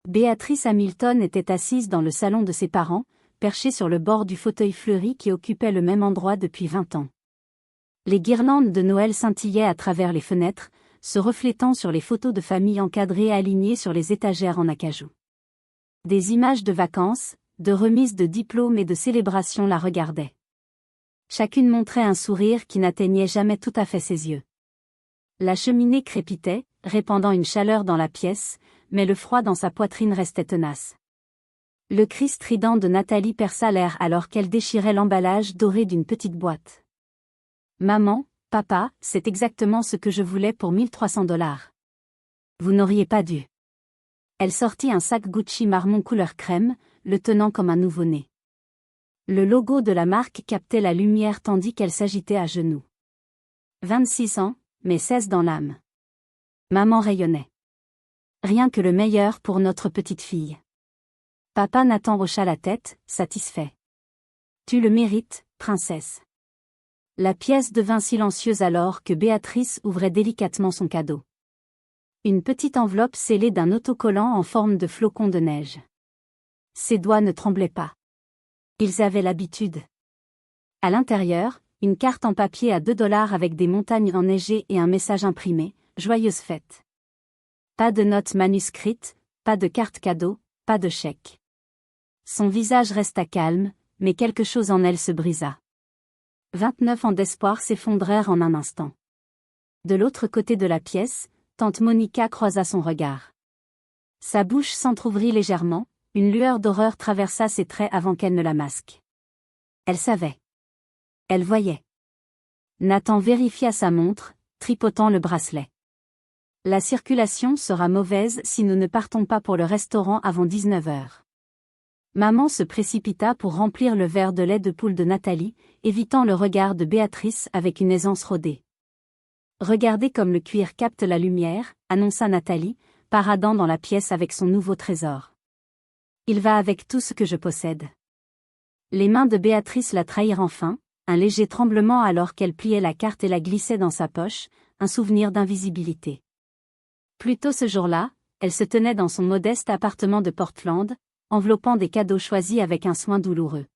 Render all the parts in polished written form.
Béatrice Hamilton était assise dans le salon de ses parents, perchée sur le bord du fauteuil fleuri qui occupait le même endroit depuis 20 ans. Les guirlandes de Noël scintillaient à travers les fenêtres, se reflétant sur les photos de famille encadrées alignées sur les étagères en acajou. Des images de vacances, de remises de diplômes et de célébrations la regardaient. Chacune montrait un sourire qui n'atteignait jamais tout à fait ses yeux. La cheminée crépitait, répandant une chaleur dans la pièce, mais le froid dans sa poitrine restait tenace. Le cri strident de Nathalie perça l'air alors qu'elle déchirait l'emballage doré d'une petite boîte. « Maman, papa, c'est exactement ce que je voulais pour 1300 $. Vous n'auriez pas dû. » Elle sortit un sac Gucci marron couleur crème, le tenant comme un nouveau-né. Le logo de la marque captait la lumière tandis qu'elle s'agitait à genoux. 26 ans, mais 16 dans l'âme. Maman rayonnait. Rien que le meilleur pour notre petite fille. Papa Nathan hocha la tête, satisfait. Tu le mérites, princesse. La pièce devint silencieuse alors que Béatrice ouvrait délicatement son cadeau. Une petite enveloppe scellée d'un autocollant en forme de flocon de neige. Ses doigts ne tremblaient pas. Ils avaient l'habitude. À l'intérieur, une carte en papier à 2 $ avec des montagnes enneigées et un message imprimé, « Joyeuse fête ». Pas de notes manuscrites, pas de carte cadeau, pas de chèque. Son visage resta calme, mais quelque chose en elle se brisa. 29 ans d'espoir s'effondrèrent en un instant. De l'autre côté de la pièce, tante Monica croisa son regard. Sa bouche s'entr'ouvrit légèrement, une lueur d'horreur traversa ses traits avant qu'elle ne la masque. Elle savait. Elle voyait. Nathan vérifia sa montre, tripotant le bracelet. La circulation sera mauvaise si nous ne partons pas pour le restaurant avant 19 h. Maman se précipita pour remplir le verre de lait de poule de Nathalie, évitant le regard de Béatrice avec une aisance rodée. Regardez comme le cuir capte la lumière, annonça Nathalie, paradant dans la pièce avec son nouveau trésor. Il va avec tout ce que je possède. Les mains de Béatrice la trahirent enfin, un léger tremblement alors qu'elle pliait la carte et la glissait dans sa poche, un souvenir d'invisibilité. Plus tôt ce jour-là, elle se tenait dans son modeste appartement de Portland, enveloppant des cadeaux choisis avec un soin douloureux.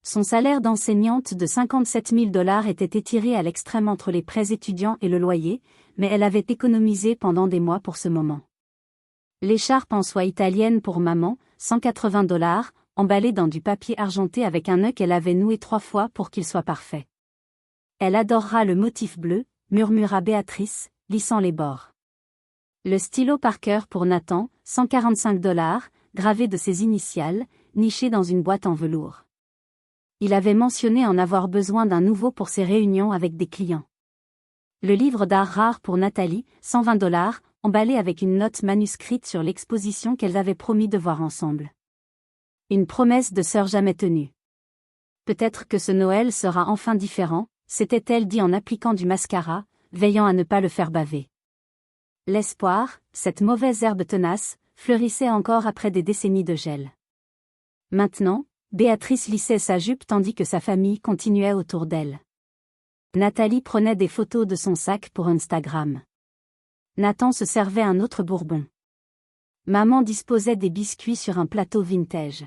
Son salaire d'enseignante de 57 000 $ était étiré à l'extrême entre les prêts étudiants et le loyer, mais elle avait économisé pendant des mois pour ce moment. L'écharpe en soie italienne pour maman, 180 $, emballée dans du papier argenté avec un nœud qu'elle avait noué 3 fois pour qu'il soit parfait. Elle adorera le motif bleu, murmura Béatrice, lissant les bords. Le stylo Parker pour Nathan, 145 $, gravé de ses initiales, niché dans une boîte en velours. Il avait mentionné en avoir besoin d'un nouveau pour ses réunions avec des clients. Le livre d'art rare pour Nathalie, 120 $, emballé avec une note manuscrite sur l'exposition qu'elles avaient promis de voir ensemble. Une promesse de sœur jamais tenue. Peut-être que ce Noël sera enfin différent, s'était-elle dit en appliquant du mascara, veillant à ne pas le faire baver. L'espoir, cette mauvaise herbe tenace, fleurissait encore après des décennies de gel. Maintenant, Béatrice lissait sa jupe tandis que sa famille continuait autour d'elle. Nathalie prenait des photos de son sac pour Instagram. Nathan se servait un autre bourbon. Maman disposait des biscuits sur un plateau vintage.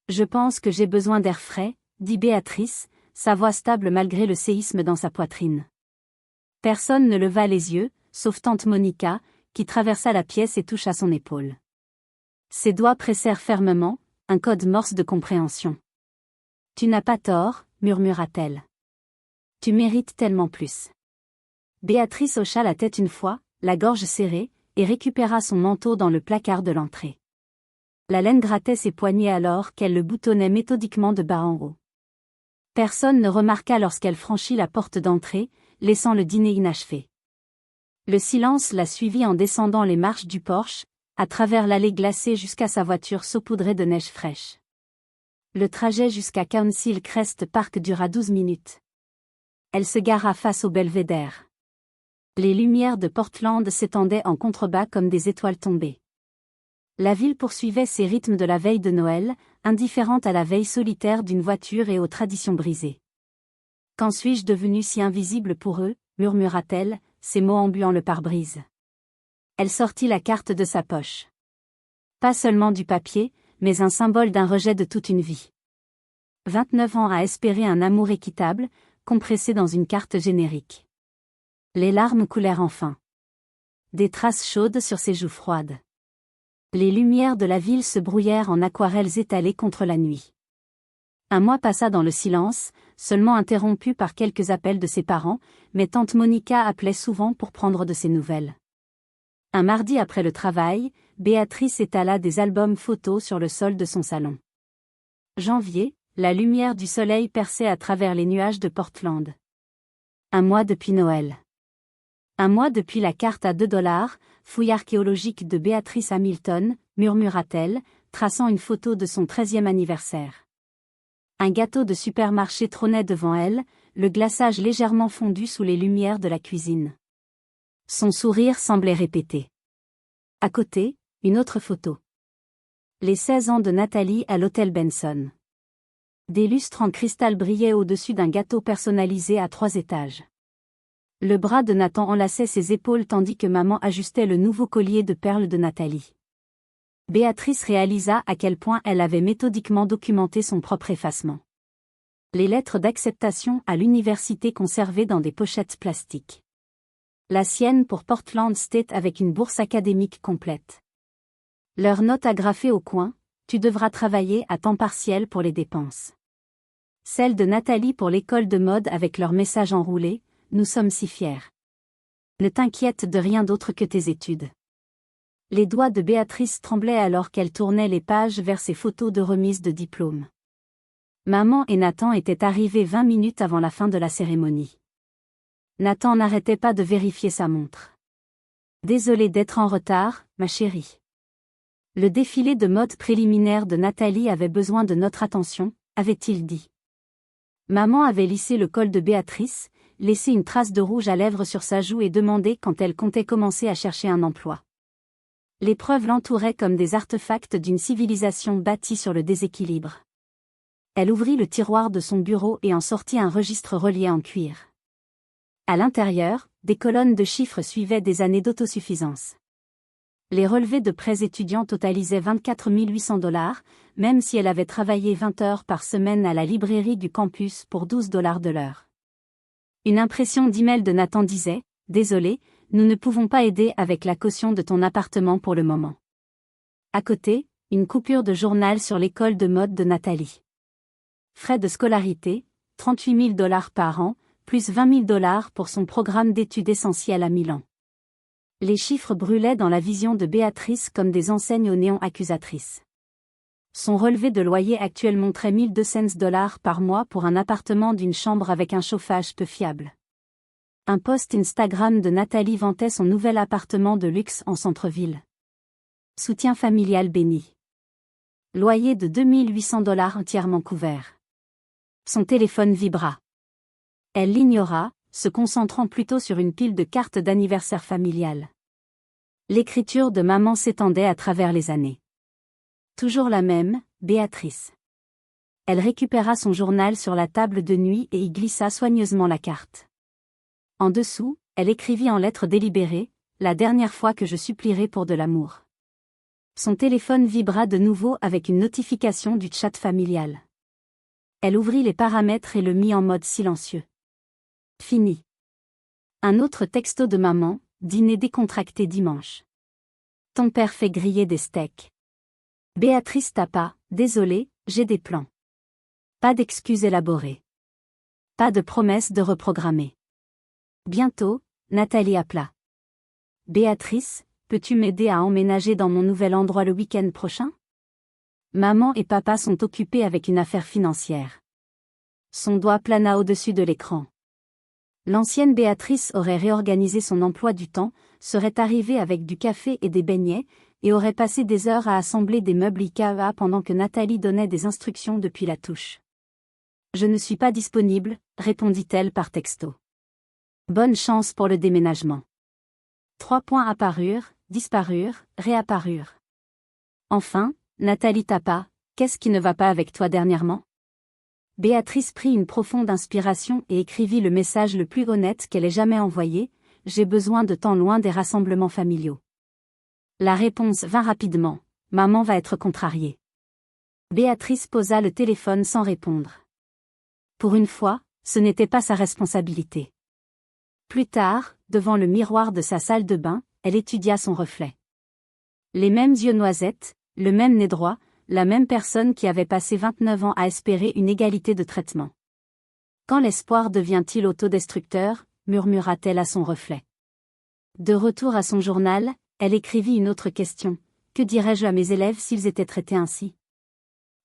Je pense que j'ai besoin d'air frais, dit Béatrice, sa voix stable malgré le séisme dans sa poitrine. Personne ne leva les yeux, sauf tante Monica, qui traversa la pièce et toucha son épaule. Ses doigts pressèrent fermement, un code morse de compréhension. Tu n'as pas tort, murmura-t-elle. Tu mérites tellement plus. Béatrice hocha la tête une fois, la gorge serrée, et récupéra son manteau dans le placard de l'entrée. La laine grattait ses poignets alors qu'elle le boutonnait méthodiquement de bas en haut. Personne ne remarqua lorsqu'elle franchit la porte d'entrée, laissant le dîner inachevé. Le silence la suivit en descendant les marches du porche, à travers l'allée glacée jusqu'à sa voiture saupoudrée de neige fraîche. Le trajet jusqu'à Council Crest Park dura 12 minutes. Elle se gara face au belvédère. Les lumières de Portland s'étendaient en contrebas comme des étoiles tombées. La ville poursuivait ses rythmes de la veille de Noël, indifférente à la veille solitaire d'une voiture et aux traditions brisées. « Quand suis-je devenue si invisible pour eux ?» murmura-t-elle, ses mots embuant le pare-brise. Elle sortit la carte de sa poche. Pas seulement du papier, mais un symbole d'un rejet de toute une vie. 29 ans à espérer un amour équitable, compressé dans une carte générique. Les larmes coulèrent enfin. Des traces chaudes sur ses joues froides. Les lumières de la ville se brouillèrent en aquarelles étalées contre la nuit. Un mois passa dans le silence, seulement interrompu par quelques appels de ses parents, mais tante Monica appelait souvent pour prendre de ses nouvelles. Un mardi après le travail, Béatrice étala des albums photos sur le sol de son salon. Janvier, la lumière du soleil perçait à travers les nuages de Portland. Un mois depuis Noël. Un mois depuis la carte à $2, fouille archéologique de Béatrice Hamilton, murmura-t-elle, traçant une photo de son 13e anniversaire. Un gâteau de supermarché trônait devant elle, le glaçage légèrement fondu sous les lumières de la cuisine. Son sourire semblait répéter. À côté, une autre photo. Les 16 ans de Nathalie à l'hôtel Benson. Des lustres en cristal brillaient au-dessus d'un gâteau personnalisé à 3 étages. Le bras de Nathan enlaçait ses épaules tandis que maman ajustait le nouveau collier de perles de Nathalie. Béatrice réalisa à quel point elle avait méthodiquement documenté son propre effacement. Les lettres d'acceptation à l'université conservées dans des pochettes plastiques. La sienne pour Portland State avec une bourse académique complète. Leurs notes agrafées au coin, tu devras travailler à temps partiel pour les dépenses. Celle de Nathalie pour l'école de mode avec leur message enroulé, nous sommes si fiers. Ne t'inquiète de rien d'autre que tes études. Les doigts de Béatrice tremblaient alors qu'elle tournait les pages vers ses photos de remise de diplôme. Maman et Nathan étaient arrivés 20 minutes avant la fin de la cérémonie. Nathan n'arrêtait pas de vérifier sa montre. Désolé d'être en retard, ma chérie. Le défilé de mode préliminaire de Nathalie avait besoin de notre attention, avait-il dit. Maman avait lissé le col de Béatrice, laissé une trace de rouge à lèvres sur sa joue et demandé quand elle comptait commencer à chercher un emploi. Les preuves l'entouraient comme des artefacts d'une civilisation bâtie sur le déséquilibre. Elle ouvrit le tiroir de son bureau et en sortit un registre relié en cuir. À l'intérieur, des colonnes de chiffres suivaient des années d'autosuffisance. Les relevés de prêts étudiants totalisaient 24 800 $, même si elle avait travaillé 20 heures par semaine à la librairie du campus pour $12 de l'heure. Une impression d'email de Nathan disait « Désolé, nous ne pouvons pas aider avec la caution de ton appartement pour le moment. » À côté, une coupure de journal sur l'école de mode de Nathalie. Frais de scolarité, 38 000 $ par an, plus 20 000 $ pour son programme d'études essentielles à Milan. Les chiffres brûlaient dans la vision de Béatrice comme des enseignes au néon accusatrices. Son relevé de loyer actuel montrait 1 200 $ par mois pour un appartement d'une chambre avec un chauffage peu fiable. Un post Instagram de Nathalie vantait son nouvel appartement de luxe en centre-ville. Soutien familial béni. Loyer de 2 800 $ entièrement couvert. Son téléphone vibra. Elle l'ignora, se concentrant plutôt sur une pile de cartes d'anniversaire familiales. L'écriture de maman s'étendait à travers les années. Toujours la même, Béatrice. Elle récupéra son journal sur la table de nuit et y glissa soigneusement la carte. En dessous, elle écrivit en lettres délibérées, « La dernière fois que je supplierai pour de l'amour. » Son téléphone vibra de nouveau avec une notification du chat familial. Elle ouvrit les paramètres et le mit en mode silencieux. Fini. Un autre texto de maman, dîner décontracté dimanche. Ton père fait griller des steaks. Béatrice tapa, désolé, j'ai des plans. Pas d'excuses élaborées. Pas de promesses de reprogrammer. Bientôt, Nathalie appela. Béatrice, peux-tu m'aider à emménager dans mon nouvel endroit le week-end prochain? Maman et papa sont occupés avec une affaire financière. Son doigt plana au-dessus de l'écran. L'ancienne Béatrice aurait réorganisé son emploi du temps, serait arrivée avec du café et des beignets, et aurait passé des heures à assembler des meubles IKEA pendant que Nathalie donnait des instructions depuis la touche. Je ne suis pas disponible, répondit-elle par texto. Bonne chance pour le déménagement. 3 points apparurent, disparurent, réapparurent. Enfin, Nathalie tapa, qu'est-ce qui ne va pas avec toi dernièrement? Béatrice prit une profonde inspiration et écrivit le message le plus honnête qu'elle ait jamais envoyé, j'ai besoin de temps loin des rassemblements familiaux. La réponse vint rapidement, maman va être contrariée. Béatrice posa le téléphone sans répondre. Pour une fois, ce n'était pas sa responsabilité. Plus tard, devant le miroir de sa salle de bain, elle étudia son reflet. Les mêmes yeux noisettes, le même nez droit, la même personne qui avait passé 29 ans à espérer une égalité de traitement. Quand l'espoir devient-il autodestructeur, murmura-t-elle à son reflet. De retour à son journal, elle écrivit une autre question. Que dirais-je à mes élèves s'ils étaient traités ainsi?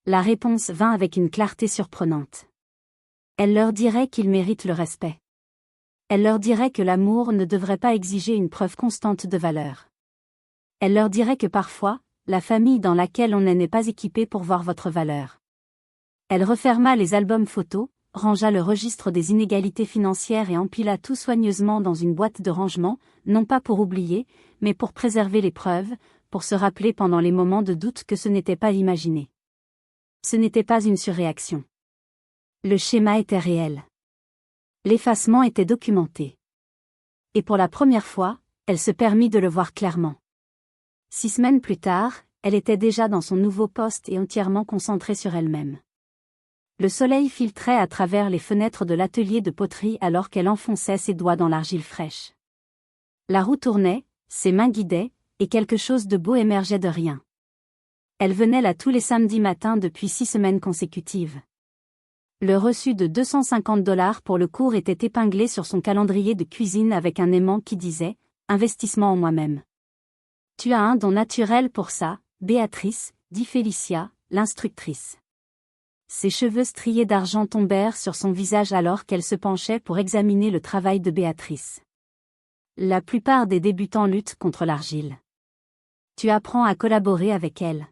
La réponse vint avec une clarté surprenante. Elle leur dirait qu'ils méritent le respect. Elle leur dirait que l'amour ne devrait pas exiger une preuve constante de valeur. Elle leur dirait que parfois, la famille dans laquelle on est n'est pas équipée pour voir votre valeur. Elle referma les albums photos, rangea le registre des inégalités financières et empila tout soigneusement dans une boîte de rangement, non pas pour oublier, mais pour préserver les preuves, pour se rappeler pendant les moments de doute que ce n'était pas imaginé. Ce n'était pas une surréaction. Le schéma était réel. L'effacement était documenté. Et pour la première fois, elle se permit de le voir clairement. 6 semaines plus tard, elle était déjà dans son nouveau poste et entièrement concentrée sur elle-même. Le soleil filtrait à travers les fenêtres de l'atelier de poterie alors qu'elle enfonçait ses doigts dans l'argile fraîche. La roue tournait, ses mains guidaient, et quelque chose de beau émergeait de rien. Elle venait là tous les samedis matins depuis 6 semaines consécutives. Le reçu de $250 pour le cours était épinglé sur son calendrier de cuisine avec un aimant qui disait « Investissement en moi-même ». « Tu as un don naturel pour ça, Béatrice, dit Félicia, l'instructrice. » Ses cheveux striés d'argent tombèrent sur son visage alors qu'elle se penchait pour examiner le travail de Béatrice. La plupart des débutants luttent contre l'argile. Tu apprends à collaborer avec elle.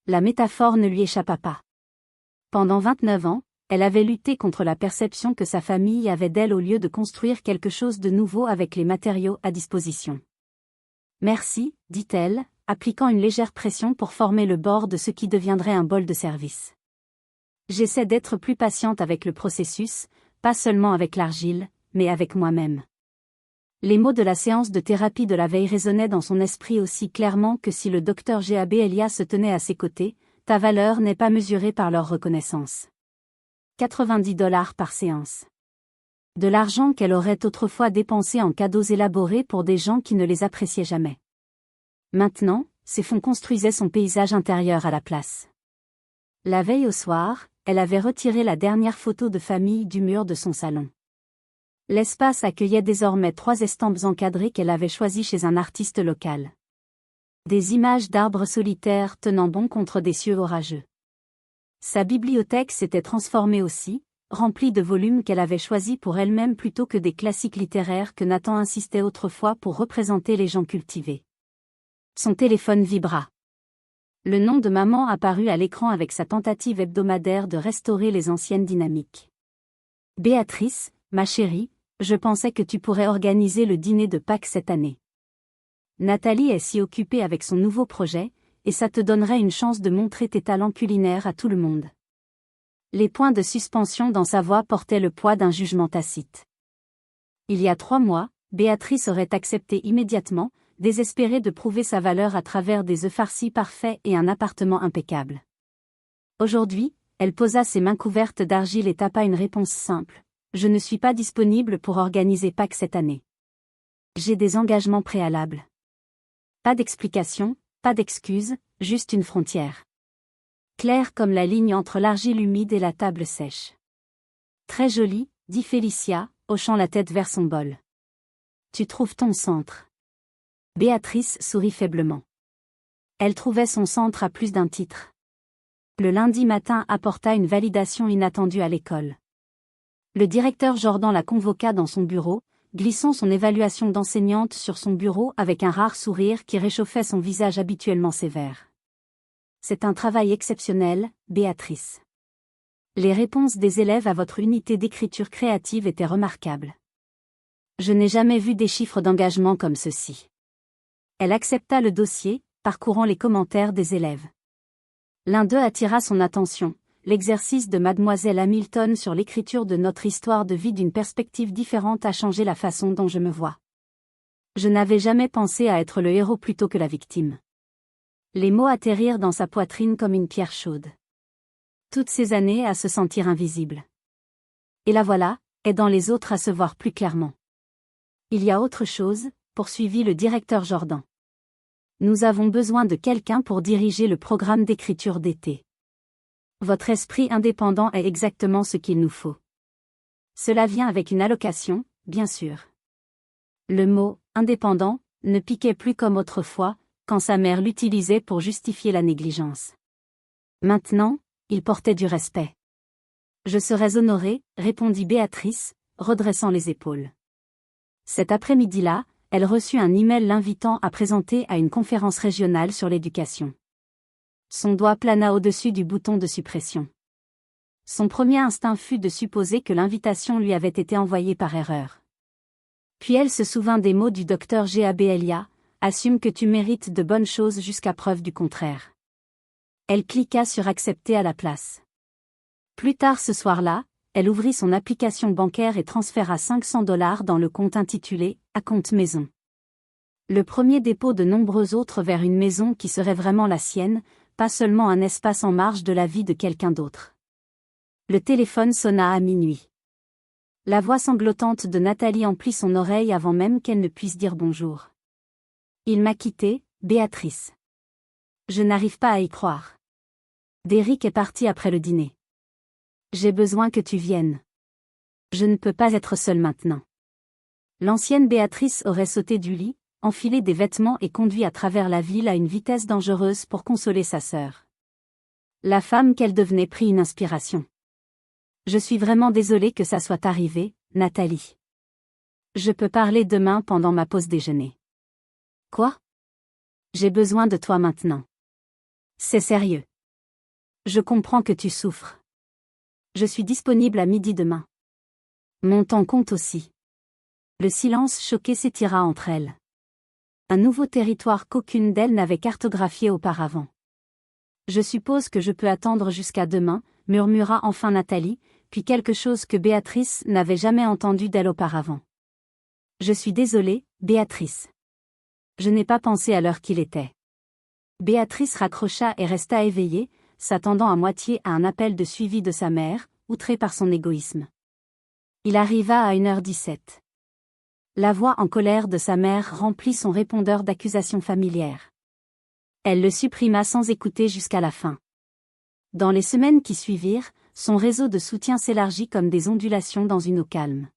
La métaphore ne lui échappa pas. Pendant 29 ans, elle avait lutté contre la perception que sa famille avait d'elle au lieu de construire quelque chose de nouveau avec les matériaux à disposition. Merci, dit-elle, appliquant une légère pression pour former le bord de ce qui deviendrait un bol de service. J'essaie d'être plus patiente avec le processus, pas seulement avec l'argile, mais avec moi-même. Les mots de la séance de thérapie de la veille résonnaient dans son esprit aussi clairement que si le docteur G.A.B. Elia se tenait à ses côtés. Ta valeur n'est pas mesurée par leur reconnaissance. $90 par séance. De l'argent qu'elle aurait autrefois dépensé en cadeaux élaborés pour des gens qui ne les appréciaient jamais. Maintenant, ces fonds construisaient son paysage intérieur à la place. La veille au soir, elle avait retiré la dernière photo de famille du mur de son salon. L'espace accueillait désormais 3 estampes encadrées qu'elle avait choisies chez un artiste local. Des images d'arbres solitaires tenant bon contre des cieux orageux. Sa bibliothèque s'était transformée aussi, remplie de volumes qu'elle avait choisis pour elle-même plutôt que des classiques littéraires que Nathan insistait autrefois pour représenter les gens cultivés. Son téléphone vibra. Le nom de maman apparut à l'écran avec sa tentative hebdomadaire de restaurer les anciennes dynamiques. Béatrice, ma chérie, je pensais que tu pourrais organiser le dîner de Pâques cette année. Nathalie est si occupée avec son nouveau projet, et ça te donnerait une chance de montrer tes talents culinaires à tout le monde. Les points de suspension dans sa voix portaient le poids d'un jugement tacite. Il y a 3 mois, Béatrice aurait accepté immédiatement, désespérée de prouver sa valeur à travers des œufs farcis parfaits et un appartement impeccable. Aujourd'hui, elle posa ses mains couvertes d'argile et tapa une réponse simple. Je ne suis pas disponible pour organiser Pâques cette année. J'ai des engagements préalables. Pas d'explication, pas d'excuses, juste une frontière. Claire comme la ligne entre l'argile humide et la table sèche. Très jolie, dit Félicia, hochant la tête vers son bol. Tu trouves ton centre. Béatrice sourit faiblement. Elle trouvait son centre à plus d'un titre. Le lundi matin apporta une validation inattendue à l'école. Le directeur Jordan la convoqua dans son bureau, glissant son évaluation d'enseignante sur son bureau avec un rare sourire qui réchauffait son visage habituellement sévère. C'est un travail exceptionnel, Béatrice. Les réponses des élèves à votre unité d'écriture créative étaient remarquables. Je n'ai jamais vu des chiffres d'engagement comme ceux-ci. Elle accepta le dossier, parcourant les commentaires des élèves. L'un d'eux attira son attention, l'exercice de Mademoiselle Hamilton sur l'écriture de notre histoire de vie d'une perspective différente a changé la façon dont je me vois. Je n'avais jamais pensé à être le héros plutôt que la victime. Les mots atterrirent dans sa poitrine comme une pierre chaude. Toutes ces années à se sentir invisible. Et la voilà, aidant les autres à se voir plus clairement. Il y a autre chose, poursuivit le directeur Jordan. Nous avons besoin de quelqu'un pour diriger le programme d'écriture d'été. Votre esprit indépendant est exactement ce qu'il nous faut. Cela vient avec une allocation, bien sûr. Le mot « indépendant » ne piquait plus comme autrefois, quand sa mère l'utilisait pour justifier la négligence. Maintenant, il portait du respect. Je serais honorée, répondit Béatrice, redressant les épaules. Cet après-midi-là, elle reçut un email l'invitant à présenter à une conférence régionale sur l'éducation. Son doigt plana au-dessus du bouton de suppression. Son premier instinct fut de supposer que l'invitation lui avait été envoyée par erreur. Puis elle se souvint des mots du docteur Gablia, « Assume que tu mérites de bonnes choses jusqu'à preuve du contraire ». Elle cliqua sur « Accepter » à la place. Plus tard ce soir-là, elle ouvrit son application bancaire et transféra $500 dans le compte intitulé « À compte maison ». Le premier dépôt de nombreux autres vers une maison qui serait vraiment la sienne, pas seulement un espace en marge de la vie de quelqu'un d'autre. Le téléphone sonna à minuit. La voix sanglotante de Nathalie emplit son oreille avant même qu'elle ne puisse dire bonjour. Il m'a quittée, Béatrice. Je n'arrive pas à y croire. Derrick est parti après le dîner. J'ai besoin que tu viennes. Je ne peux pas être seule maintenant. L'ancienne Béatrice aurait sauté du lit, enfilé des vêtements et conduit à travers la ville à une vitesse dangereuse pour consoler sa sœur. La femme qu'elle devenait prit une inspiration. Je suis vraiment désolée que ça soit arrivé, Nathalie. Je peux parler demain pendant ma pause déjeuner. Quoi? J'ai besoin de toi maintenant. C'est sérieux. Je comprends que tu souffres. Je suis disponible à midi demain. Mon temps compte aussi. Le silence choqué s'étira entre elles. Un nouveau territoire qu'aucune d'elles n'avait cartographié auparavant. Je suppose que je peux attendre jusqu'à demain, murmura enfin Nathalie, puis quelque chose que Béatrice n'avait jamais entendu d'elle auparavant. Je suis désolée, Béatrice. Je n'ai pas pensé à l'heure qu'il était. Béatrice raccrocha et resta éveillée, s'attendant à moitié à un appel de suivi de sa mère, outrée par son égoïsme. Il arriva à 1h17. La voix en colère de sa mère remplit son répondeur d'accusations familières. Elle le supprima sans écouter jusqu'à la fin. Dans les semaines qui suivirent, son réseau de soutien s'élargit comme des ondulations dans une eau calme.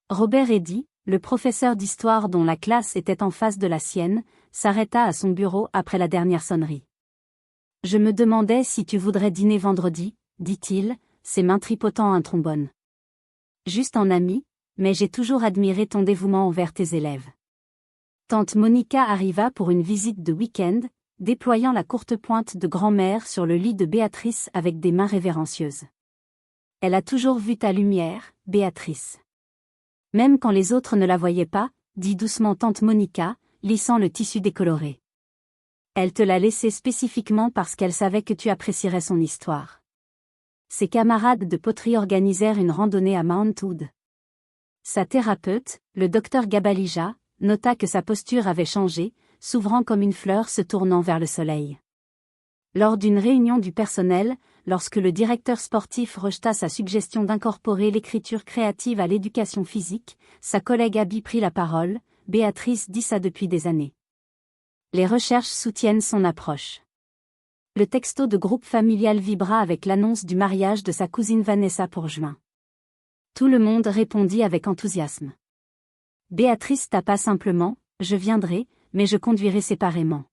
Robert Eddy, le professeur d'histoire dont la classe était en face de la sienne, s'arrêta à son bureau après la dernière sonnerie. « Je me demandais si tu voudrais dîner vendredi, » dit-il, ses mains tripotant un trombone. « Juste en ami, mais j'ai toujours admiré ton dévouement envers tes élèves. » Tante Monica arriva pour une visite de week-end, déployant la courte pointe de grand-mère sur le lit de Béatrice avec des mains révérencieuses. « Elle a toujours vu ta lumière, Béatrice. » Même quand les autres ne la voyaient pas, dit doucement tante Monica, lissant le tissu décoloré. Elle te l'a laissé spécifiquement parce qu'elle savait que tu apprécierais son histoire. Ses camarades de poterie organisèrent une randonnée à Mount Hood. Sa thérapeute, le docteur Gabalija, nota que sa posture avait changé, s'ouvrant comme une fleur se tournant vers le soleil. Lors d'une réunion du personnel, lorsque le directeur sportif rejeta sa suggestion d'incorporer l'écriture créative à l'éducation physique, sa collègue Abby prit la parole. Béatrice dit ça depuis des années. Les recherches soutiennent son approche. Le texto de groupe familial vibra avec l'annonce du mariage de sa cousine Vanessa pour juin. Tout le monde répondit avec enthousiasme. Béatrice tapa simplement, « Je viendrai, mais je conduirai séparément. »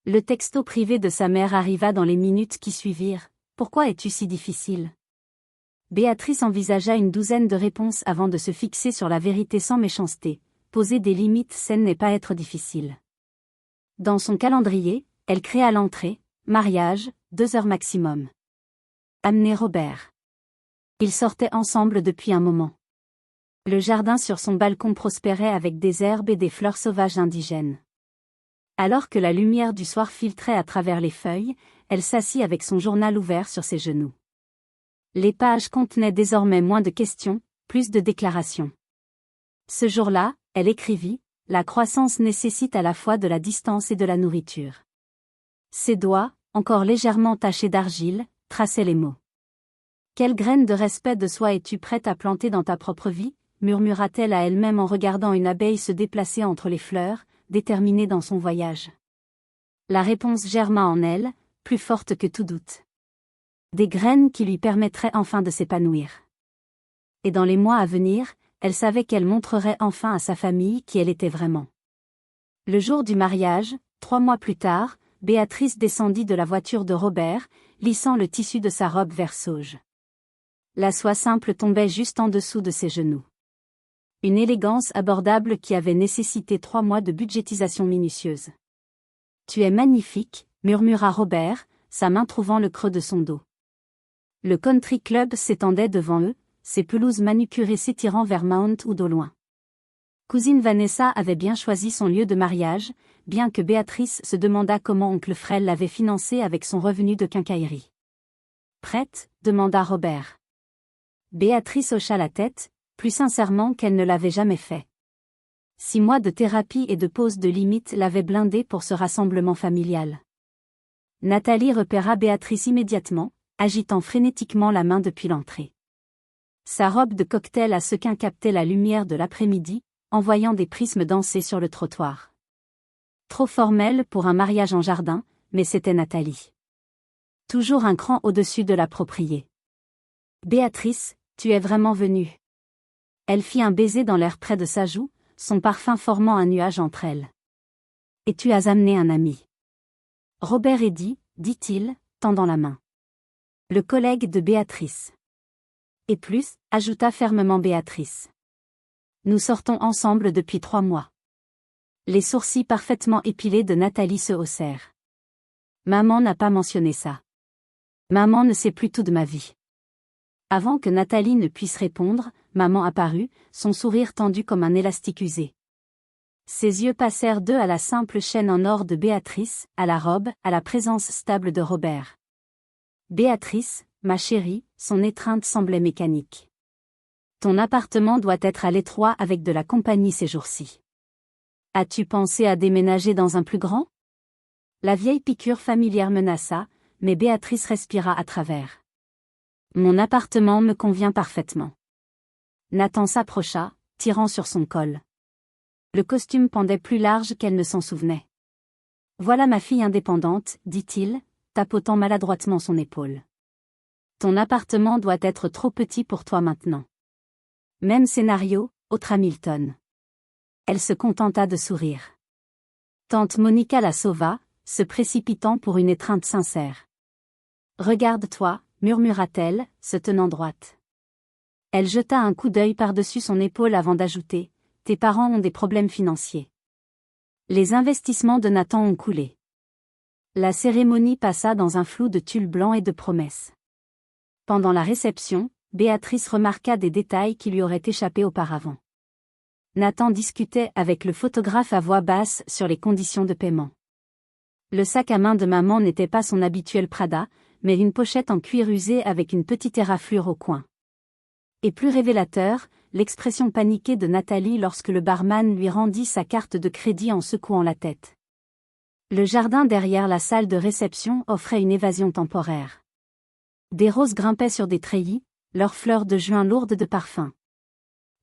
Le texto privé de sa mère arriva dans les minutes qui suivirent. « Pourquoi es-tu si difficile ?» Béatrice envisagea une douzaine de réponses avant de se fixer sur la vérité sans méchanceté. Poser des limites saines n'est pas être difficile. Dans son calendrier, elle créa l'entrée, mariage, 2 heures maximum. Amener Robert. Ils sortaient ensemble depuis un moment. Le jardin sur son balcon prospérait avec des herbes et des fleurs sauvages indigènes. Alors que la lumière du soir filtrait à travers les feuilles, elle s'assit avec son journal ouvert sur ses genoux. Les pages contenaient désormais moins de questions, plus de déclarations. Ce jour-là, elle écrivit, « La croissance nécessite à la fois de la distance et de la nourriture. Ses doigts, encore légèrement tachés d'argile, traçaient les mots. « Quelle graine de respect de soi es-tu prête à planter dans ta propre vie ?» murmura-t-elle à elle-même en regardant une abeille se déplacer entre les fleurs, déterminée dans son voyage. La réponse germa en elle, plus forte que tout doute. Des graines qui lui permettraient enfin de s'épanouir. Et dans les mois à venir, elle savait qu'elle montrerait enfin à sa famille qui elle était vraiment. Le jour du mariage, 3 mois plus tard, Béatrice descendit de la voiture de Robert, lissant le tissu de sa robe vert sauge. La soie simple tombait juste en dessous de ses genoux. Une élégance abordable qui avait nécessité 3 mois de budgétisation minutieuse. « Tu es magnifique », murmura Robert, sa main trouvant le creux de son dos. Le country club s'étendait devant eux, ses pelouses manucurées s'étirant vers Mount Hood au loin. Cousine Vanessa avait bien choisi son lieu de mariage, bien que Béatrice se demandât comment oncle Frêle l'avait financé avec son revenu de quincaillerie. « Prête ?» demanda Robert. Béatrice hocha la tête, plus sincèrement qu'elle ne l'avait jamais fait. 6 mois de thérapie et de pause de limite l'avaient blindée pour ce rassemblement familial. Nathalie repéra Béatrice immédiatement, agitant frénétiquement la main depuis l'entrée. Sa robe de cocktail à sequins captait la lumière de l'après-midi, envoyant des prismes danser sur le trottoir. Trop formelle pour un mariage en jardin, mais c'était Nathalie. Toujours un cran au-dessus de l'approprié. « Béatrice, tu es vraiment venue. » Elle fit un baiser dans l'air près de sa joue, son parfum formant un nuage entre elles. « Et tu as amené un ami. » Robert Eddy, dit-il, tendant la main. Le collègue de Béatrice. Et plus, ajouta fermement Béatrice. Nous sortons ensemble depuis 3 mois. Les sourcils parfaitement épilés de Nathalie se haussèrent. Maman n'a pas mentionné ça. Maman ne sait plus tout de ma vie. Avant que Nathalie ne puisse répondre, maman apparut, son sourire tendu comme un élastique usé. Ses yeux passèrent d'eux à la simple chaîne en or de Béatrice, à la robe, à la présence stable de Robert. Béatrice, ma chérie, son étreinte semblait mécanique. Ton appartement doit être à l'étroit avec de la compagnie ces jours-ci. As-tu pensé à déménager dans un plus grand ? La vieille piqûre familière menaça, mais Béatrice respira à travers. Mon appartement me convient parfaitement. Nathan s'approcha, tirant sur son col. Le costume pendait plus large qu'elle ne s'en souvenait. Voilà ma fille indépendante, dit-il, tapotant maladroitement son épaule. Ton appartement doit être trop petit pour toi maintenant. Même scénario, autre Hamilton. Elle se contenta de sourire. Tante Monica la sauva, se précipitant pour une étreinte sincère. Regarde-toi, murmura-t-elle, se tenant droite. Elle jeta un coup d'œil par-dessus son épaule avant d'ajouter, tes parents ont des problèmes financiers. Les investissements de Nathan ont coulé. La cérémonie passa dans un flou de tulle blanc et de promesses. Pendant la réception, Béatrice remarqua des détails qui lui auraient échappé auparavant. Nathan discutait avec le photographe à voix basse sur les conditions de paiement. Le sac à main de maman n'était pas son habituel Prada, mais une pochette en cuir usé avec une petite éraflure au coin. Et plus révélateur, l'expression paniquée de Nathalie lorsque le barman lui rendit sa carte de crédit en secouant la tête. Le jardin derrière la salle de réception offrait une évasion temporaire. Des roses grimpaient sur des treillis, leurs fleurs de juin lourdes de parfum.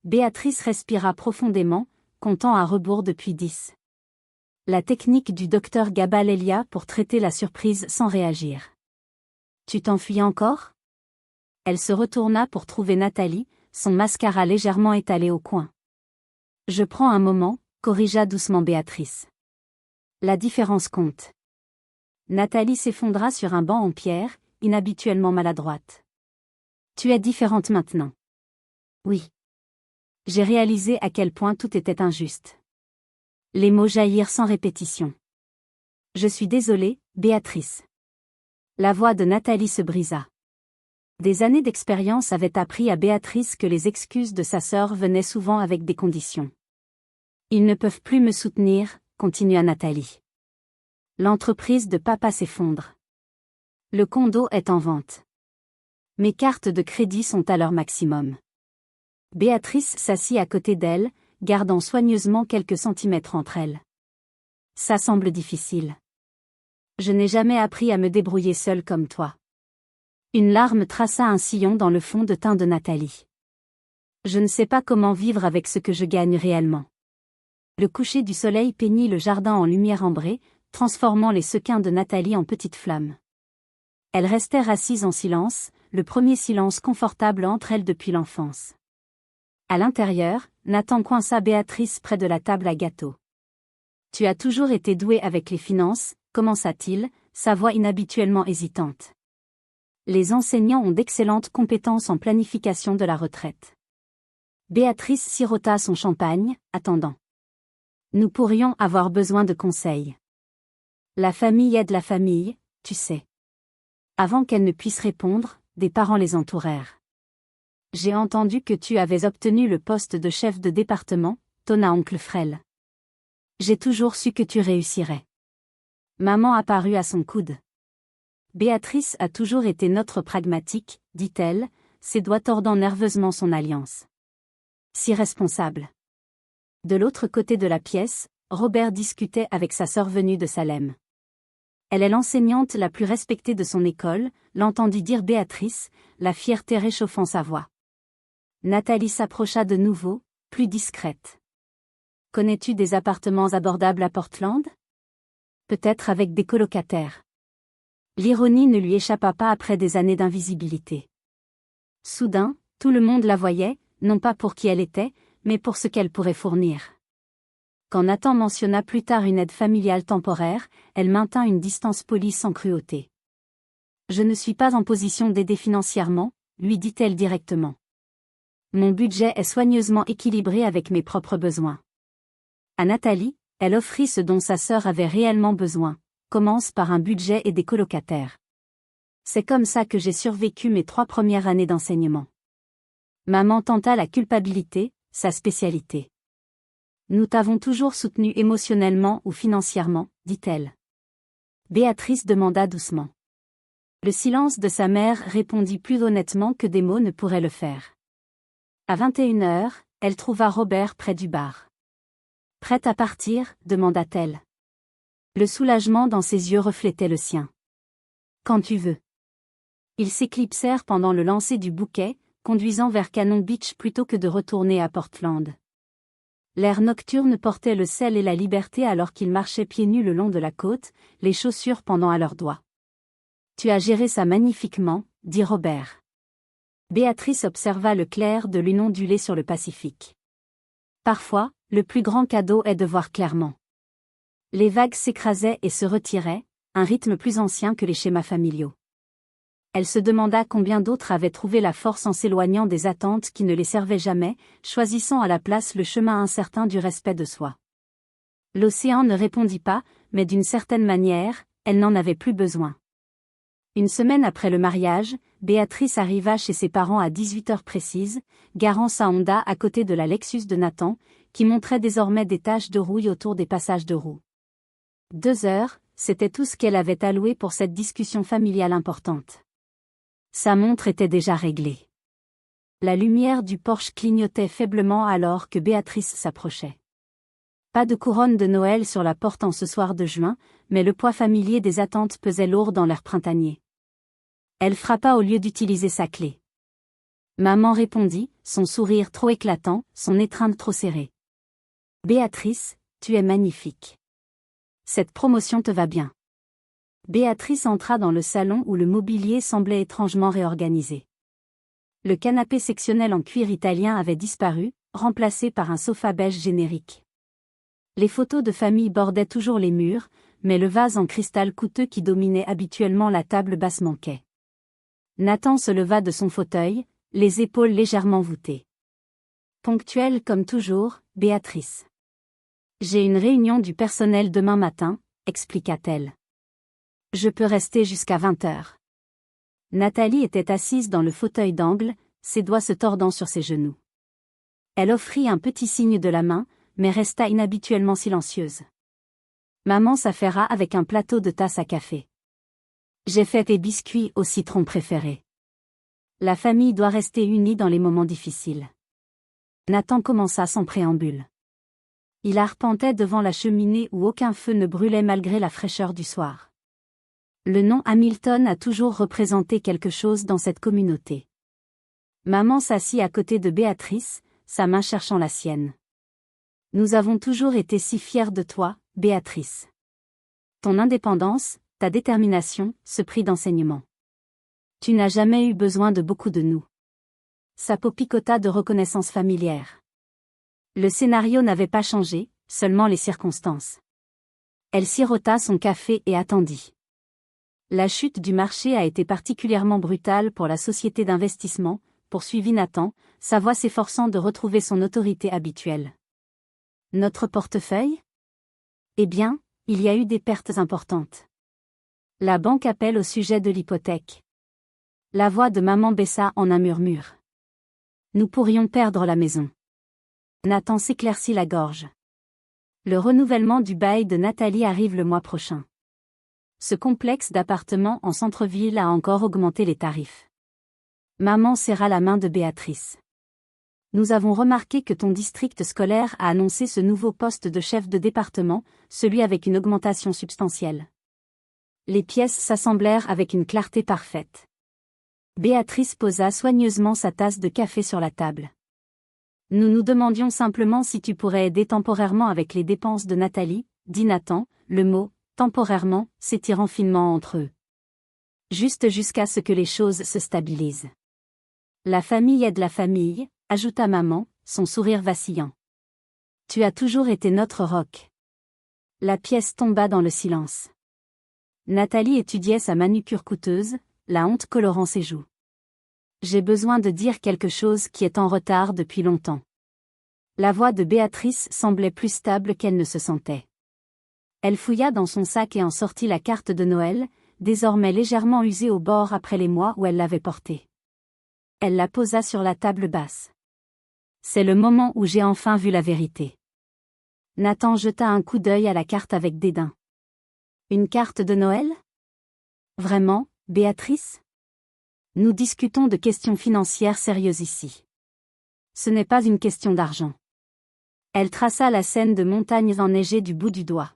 Béatrice respira profondément, comptant à rebours depuis 10. La technique du docteur Gabalelia pour traiter la surprise sans réagir. Tu t'enfuis encore ? Elle se retourna pour trouver Nathalie, son mascara légèrement étalé au coin. Je prends un moment, corrigea doucement Béatrice. La différence compte. Nathalie s'effondra sur un banc en pierre, inhabituellement maladroite. Tu es différente maintenant. Oui. J'ai réalisé à quel point tout était injuste. Les mots jaillirent sans répétition. Je suis désolée, Béatrice. La voix de Nathalie se brisa. Des années d'expérience avaient appris à Béatrice que les excuses de sa sœur venaient souvent avec des conditions. Ils ne peuvent plus me soutenir, continua Nathalie. L'entreprise de papa s'effondre. Le condo est en vente. Mes cartes de crédit sont à leur maximum. Béatrice s'assit à côté d'elle, gardant soigneusement quelques centimètres entre elles. Ça semble difficile. Je n'ai jamais appris à me débrouiller seule comme toi. Une larme traça un sillon dans le fond de teint de Nathalie. Je ne sais pas comment vivre avec ce que je gagne réellement. Le coucher du soleil peignit le jardin en lumière ambrée, transformant les sequins de Nathalie en petites flammes. Elles restèrent assises en silence, le premier silence confortable entre elles depuis l'enfance. À l'intérieur, Nathan coinça Béatrice près de la table à gâteaux. « Tu as toujours été douée avec les finances », commença-t-il, sa voix inhabituellement hésitante. Les enseignants ont d'excellentes compétences en planification de la retraite. Béatrice sirota son champagne, attendant. Nous pourrions avoir besoin de conseils. La famille aide la famille, tu sais. Avant qu'elle ne puisse répondre, des parents les entourèrent. J'ai entendu que tu avais obtenu le poste de chef de département, tonna oncle Frêle. J'ai toujours su que tu réussirais. Maman apparut à son coude. Béatrice a toujours été notre pragmatique, dit-elle, ses doigts tordant nerveusement son alliance. Si responsable. De l'autre côté de la pièce, Robert discutait avec sa sœur venue de Salem. Elle est l'enseignante la plus respectée de son école, l'entendit dire Béatrice, la fierté réchauffant sa voix. Nathalie s'approcha de nouveau, plus discrète. Connais-tu des appartements abordables à Portland? Peut-être avec des colocataires. L'ironie ne lui échappa pas après des années d'invisibilité. Soudain, tout le monde la voyait, non pas pour qui elle était, mais pour ce qu'elle pourrait fournir. Quand Nathan mentionna plus tard une aide familiale temporaire, elle maintint une distance polie sans cruauté. « Je ne suis pas en position d'aider financièrement », lui dit-elle directement. « Mon budget est soigneusement équilibré avec mes propres besoins. » À Nathalie, elle offrit ce dont sa sœur avait réellement besoin. Commence par un budget et des colocataires. C'est comme ça que j'ai survécu mes 3 premières années d'enseignement. Maman tenta la culpabilité, sa spécialité. Nous t'avons toujours soutenu émotionnellement ou financièrement, dit-elle. Béatrice demanda doucement. Le silence de sa mère répondit plus honnêtement que des mots ne pourraient le faire. À 21h, elle trouva Robert près du bar. Prête à partir, demanda-t-elle. Le soulagement dans ses yeux reflétait le sien. Quand tu veux. Ils s'éclipsèrent pendant le lancer du bouquet, conduisant vers Cannon Beach plutôt que de retourner à Portland. L'air nocturne portait le sel et la liberté alors qu'ils marchaient pieds nus le long de la côte, les chaussures pendant à leurs doigts. Tu as géré ça magnifiquement, dit Robert. Béatrice observa le clair de lune onduler sur le Pacifique. Parfois, le plus grand cadeau est de voir clairement. Les vagues s'écrasaient et se retiraient, un rythme plus ancien que les schémas familiaux. Elle se demanda combien d'autres avaient trouvé la force en s'éloignant des attentes qui ne les servaient jamais, choisissant à la place le chemin incertain du respect de soi. L'océan ne répondit pas, mais d'une certaine manière, elle n'en avait plus besoin. Une semaine après le mariage, Béatrice arriva chez ses parents à 18h précises, garant sa Honda à côté de la Lexus de Nathan, qui montrait désormais des taches de rouille autour des passages de roues. 2 heures, c'était tout ce qu'elle avait alloué pour cette discussion familiale importante. Sa montre était déjà réglée. La lumière du Porsche clignotait faiblement alors que Béatrice s'approchait. Pas de couronne de Noël sur la porte en ce soir de juin, mais le poids familier des attentes pesait lourd dans l'air printanier. Elle frappa au lieu d'utiliser sa clé. Maman répondit, son sourire trop éclatant, son étreinte trop serrée. « Béatrice, tu es magnifique. Cette promotion te va bien. » Béatrice entra dans le salon où le mobilier semblait étrangement réorganisé. Le canapé sectionnel en cuir italien avait disparu, remplacé par un sofa beige générique. Les photos de famille bordaient toujours les murs, mais le vase en cristal coûteux qui dominait habituellement la table basse manquait. Nathan se leva de son fauteuil, les épaules légèrement voûtées. Ponctuelle comme toujours, Béatrice. « J'ai une réunion du personnel demain matin », expliqua-t-elle. Je peux rester jusqu'à 20h. Nathalie était assise dans le fauteuil d'angle, ses doigts se tordant sur ses genoux. Elle offrit un petit signe de la main, mais resta inhabituellement silencieuse. Maman s'affaira avec un plateau de tasse à café. J'ai fait tes biscuits au citron préférés. La famille doit rester unie dans les moments difficiles. Nathan commença sans préambule. Il arpentait devant la cheminée où aucun feu ne brûlait malgré la fraîcheur du soir. Le nom Hamilton a toujours représenté quelque chose dans cette communauté. Maman s'assit à côté de Béatrice, sa main cherchant la sienne. Nous avons toujours été si fiers de toi, Béatrice. Ton indépendance, ta détermination, ce prix d'enseignement. Tu n'as jamais eu besoin de beaucoup de nous. Sa peau picota de reconnaissance familière. Le scénario n'avait pas changé, seulement les circonstances. Elle sirota son café et attendit. La chute du marché a été particulièrement brutale pour la société d'investissement, poursuivit Nathan, sa voix s'efforçant de retrouver son autorité habituelle. Notre portefeuille ? Eh bien, il y a eu des pertes importantes. La banque appelle au sujet de l'hypothèque. La voix de maman baissa en un murmure. Nous pourrions perdre la maison. Nathan s'éclaircit la gorge. Le renouvellement du bail de Nathalie arrive le mois prochain. Ce complexe d'appartements en centre-ville a encore augmenté les tarifs. Maman serra la main de Béatrice. Nous avons remarqué que ton district scolaire a annoncé ce nouveau poste de chef de département, celui avec une augmentation substantielle. Les pièces s'assemblèrent avec une clarté parfaite. Béatrice posa soigneusement sa tasse de café sur la table. Nous nous demandions simplement si tu pourrais aider temporairement avec les dépenses de Nathalie, dit Nathan, le mot « temporairement » s'étirant finement entre eux. Juste jusqu'à ce que les choses se stabilisent. La famille aide la famille, ajouta maman, son sourire vacillant. Tu as toujours été notre roc. La pièce tomba dans le silence. Nathalie étudiait sa manucure coûteuse, la honte colorant ses joues. J'ai besoin de dire quelque chose qui est en retard depuis longtemps. La voix de Béatrice semblait plus stable qu'elle ne se sentait. Elle fouilla dans son sac et en sortit la carte de Noël, désormais légèrement usée au bord après les mois où elle l'avait portée. Elle la posa sur la table basse. C'est le moment où j'ai enfin vu la vérité. Nathan jeta un coup d'œil à la carte avec dédain. Une carte de Noël ? Vraiment, Béatrice ? Nous discutons de questions financières sérieuses ici. Ce n'est pas une question d'argent. Elle traça la scène de montagnes enneigées du bout du doigt.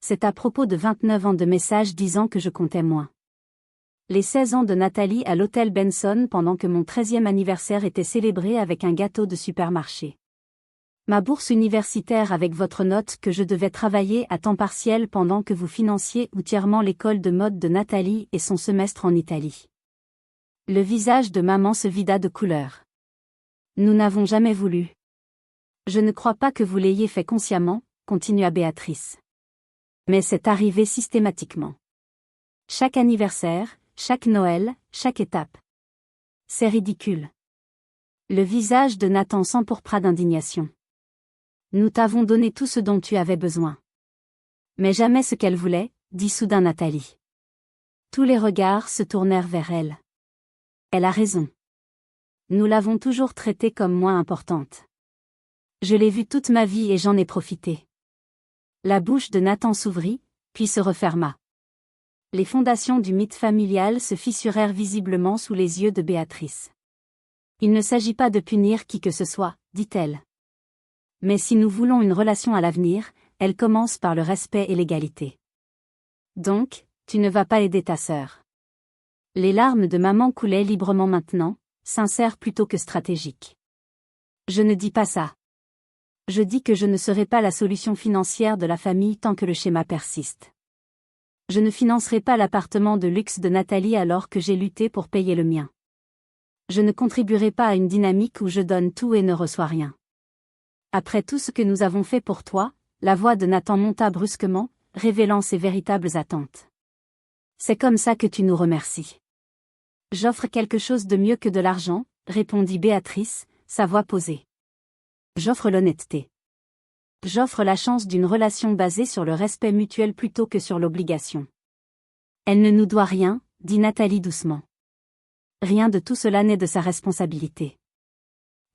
C'est à propos de 29 ans de messages disant que je comptais moins. Les 16 ans de Nathalie à l'hôtel Benson pendant que mon 13e anniversaire était célébré avec un gâteau de supermarché. Ma bourse universitaire avec votre note que je devais travailler à temps partiel pendant que vous financiez entièrement l'école de mode de Nathalie et son semestre en Italie. Le visage de maman se vida de couleur. Nous n'avons jamais voulu. Je ne crois pas que vous l'ayez fait consciemment, continua Béatrice. Mais c'est arrivé systématiquement. Chaque anniversaire, chaque Noël, chaque étape. C'est ridicule. Le visage de Nathan s'empourpra d'indignation. Nous t'avons donné tout ce dont tu avais besoin. Mais jamais ce qu'elle voulait, dit soudain Nathalie. Tous les regards se tournèrent vers elle. Elle a raison. Nous l'avons toujours traitée comme moins importante. Je l'ai vue toute ma vie et j'en ai profité. La bouche de Nathan s'ouvrit, puis se referma. Les fondations du mythe familial se fissurèrent visiblement sous les yeux de Béatrice. Il ne s'agit pas de punir qui que ce soit, dit-elle. Mais si nous voulons une relation à l'avenir, elle commence par le respect et l'égalité. Donc, tu ne vas pas aider ta sœur. Les larmes de maman coulaient librement maintenant, sincères plutôt que stratégiques. Je ne dis pas ça. Je dis que je ne serai pas la solution financière de la famille tant que le schéma persiste. Je ne financerai pas l'appartement de luxe de Nathalie alors que j'ai lutté pour payer le mien. Je ne contribuerai pas à une dynamique où je donne tout et ne reçois rien. Après tout ce que nous avons fait pour toi, la voix de Nathan monta brusquement, révélant ses véritables attentes. C'est comme ça que tu nous remercies. J'offre quelque chose de mieux que de l'argent, répondit Béatrice, sa voix posée. J'offre l'honnêteté. J'offre la chance d'une relation basée sur le respect mutuel plutôt que sur l'obligation. Elle ne nous doit rien, dit Nathalie doucement. Rien de tout cela n'est de sa responsabilité.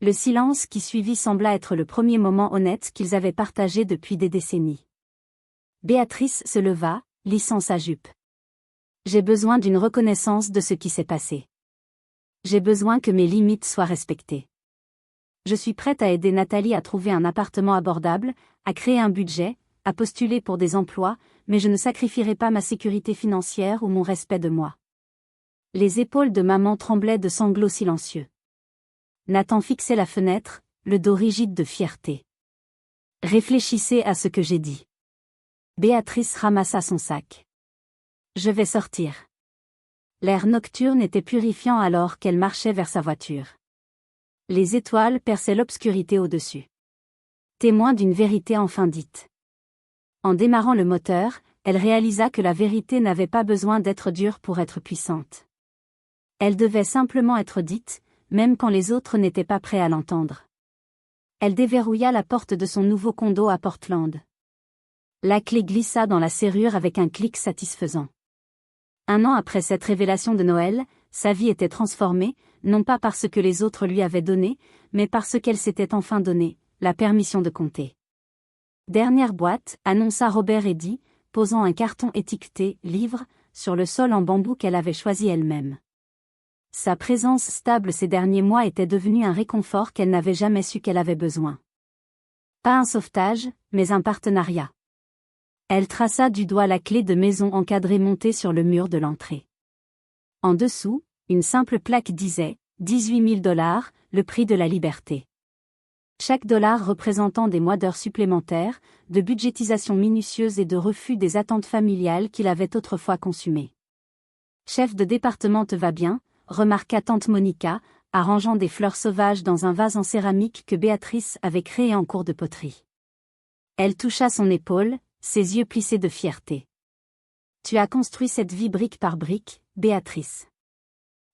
Le silence qui suivit sembla être le premier moment honnête qu'ils avaient partagé depuis des décennies. Béatrice se leva, lissant sa jupe. J'ai besoin d'une reconnaissance de ce qui s'est passé. J'ai besoin que mes limites soient respectées. Je suis prête à aider Nathalie à trouver un appartement abordable, à créer un budget, à postuler pour des emplois, mais je ne sacrifierai pas ma sécurité financière ou mon respect de moi. Les épaules de maman tremblaient de sanglots silencieux. Nathan fixait la fenêtre, le dos rigide de fierté. Réfléchissez à ce que j'ai dit. Béatrice ramassa son sac. Je vais sortir. L'air nocturne était purifiant alors qu'elle marchait vers sa voiture. Les étoiles perçaient l'obscurité au-dessus. Témoin d'une vérité enfin dite. En démarrant le moteur, elle réalisa que la vérité n'avait pas besoin d'être dure pour être puissante. Elle devait simplement être dite, même quand les autres n'étaient pas prêts à l'entendre. Elle déverrouilla la porte de son nouveau condo à Portland. La clé glissa dans la serrure avec un clic satisfaisant. 1 an après cette révélation de Noël, sa vie était transformée, non pas parce que les autres lui avaient donné, mais parce qu'elle s'était enfin donné, la permission de compter. Dernière boîte, annonça Robert Eddy, posant un carton étiqueté « Livre » sur le sol en bambou qu'elle avait choisi elle-même. Sa présence stable ces derniers mois était devenue un réconfort qu'elle n'avait jamais su qu'elle avait besoin. Pas un sauvetage, mais un partenariat. Elle traça du doigt la clé de maison encadrée montée sur le mur de l'entrée. En dessous, une simple plaque disait « 18 000 $, le prix de la liberté ». Chaque dollar représentant des mois d'heures supplémentaires, de budgétisation minutieuse et de refus des attentes familiales qu'il avait autrefois consumées. « Chef de département te va bien », remarqua tante Monica, arrangeant des fleurs sauvages dans un vase en céramique que Béatrice avait créé en cours de poterie. Elle toucha son épaule, ses yeux plissés de fierté. « Tu as construit cette vie brique par brique, Béatrice. »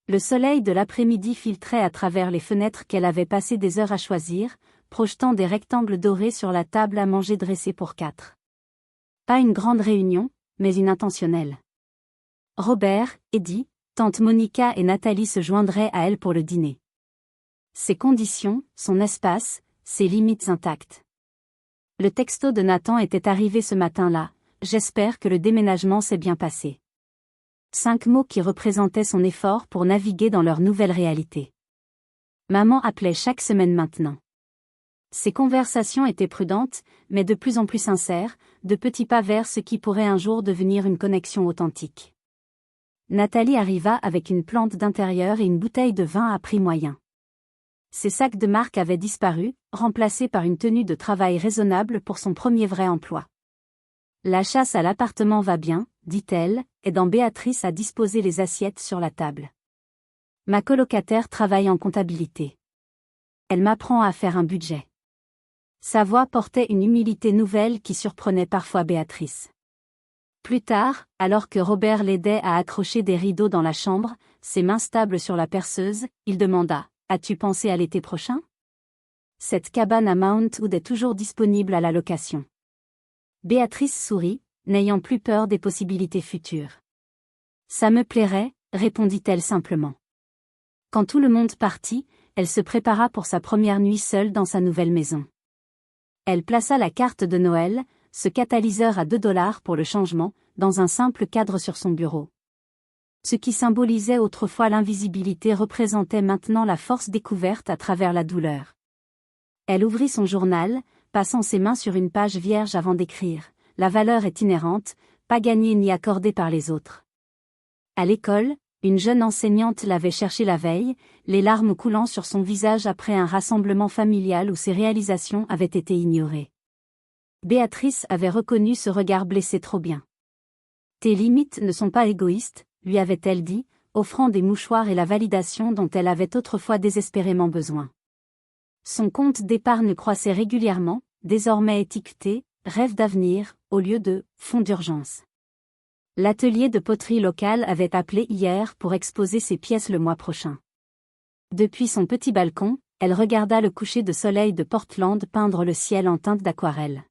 Le soleil de l'après-midi filtrait à travers les fenêtres qu'elle avait passé des heures à choisir, projetant des rectangles dorés sur la table à manger dressée pour 4. Pas une grande réunion, mais une intentionnelle. Robert, Eddy, tante Monica et Nathalie se joindraient à elle pour le dîner. Ses conditions, son espace, ses limites intactes. Le texto de Nathan était arrivé ce matin-là, « J'espère que le déménagement s'est bien passé. » 5 mots qui représentaient son effort pour naviguer dans leur nouvelle réalité. Maman appelait chaque semaine maintenant. Ces conversations étaient prudentes, mais de plus en plus sincères, de petits pas vers ce qui pourrait un jour devenir une connexion authentique. Nathalie arriva avec une plante d'intérieur et une bouteille de vin à prix moyen. Ses sacs de marque avaient disparu, remplacés par une tenue de travail raisonnable pour son premier vrai emploi. La chasse à l'appartement va bien, dit-elle, aidant Béatrice à disposer les assiettes sur la table. Ma colocataire travaille en comptabilité. Elle m'apprend à faire un budget. Sa voix portait une humilité nouvelle qui surprenait parfois Béatrice. Plus tard, alors que Robert l'aidait à accrocher des rideaux dans la chambre, ses mains stables sur la perceuse, il demanda « As-tu pensé à l'été prochain ?» Cette cabane à Mount Hood est toujours disponible à la location. Béatrice sourit, n'ayant plus peur des possibilités futures. « Ça me plairait », répondit-elle simplement. Quand tout le monde partit, elle se prépara pour sa première nuit seule dans sa nouvelle maison. Elle plaça la carte de Noël, ce catalyseur à 2 $ pour le changement, dans un simple cadre sur son bureau. Ce qui symbolisait autrefois l'invisibilité représentait maintenant la force découverte à travers la douleur. Elle ouvrit son journal, passant ses mains sur une page vierge avant d'écrire « La valeur est inhérente, pas gagnée ni accordée par les autres. » À l'école, une jeune enseignante l'avait cherchée la veille, les larmes coulant sur son visage après un rassemblement familial où ses réalisations avaient été ignorées. Béatrice avait reconnu ce regard blessé trop bien. « Tes limites ne sont pas égoïstes », lui avait-elle dit, offrant des mouchoirs et la validation dont elle avait autrefois désespérément besoin. Son compte d'épargne croissait régulièrement, désormais étiqueté « Rêve d'avenir » au lieu de « Fonds d'urgence ». L'atelier de poterie local avait appelé hier pour exposer ses pièces le mois prochain. Depuis son petit balcon, elle regarda le coucher de soleil de Portland peindre le ciel en teinte d'aquarelle.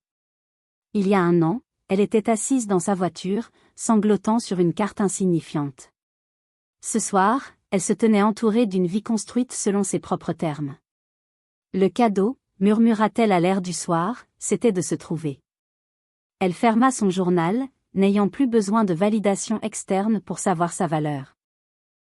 Il y a 1 an, elle était assise dans sa voiture, sanglotant sur une carte insignifiante. Ce soir, elle se tenait entourée d'une vie construite selon ses propres termes. Le cadeau, murmura-t-elle à l'air du soir, c'était de se trouver. Elle ferma son journal, n'ayant plus besoin de validation externe pour savoir sa valeur.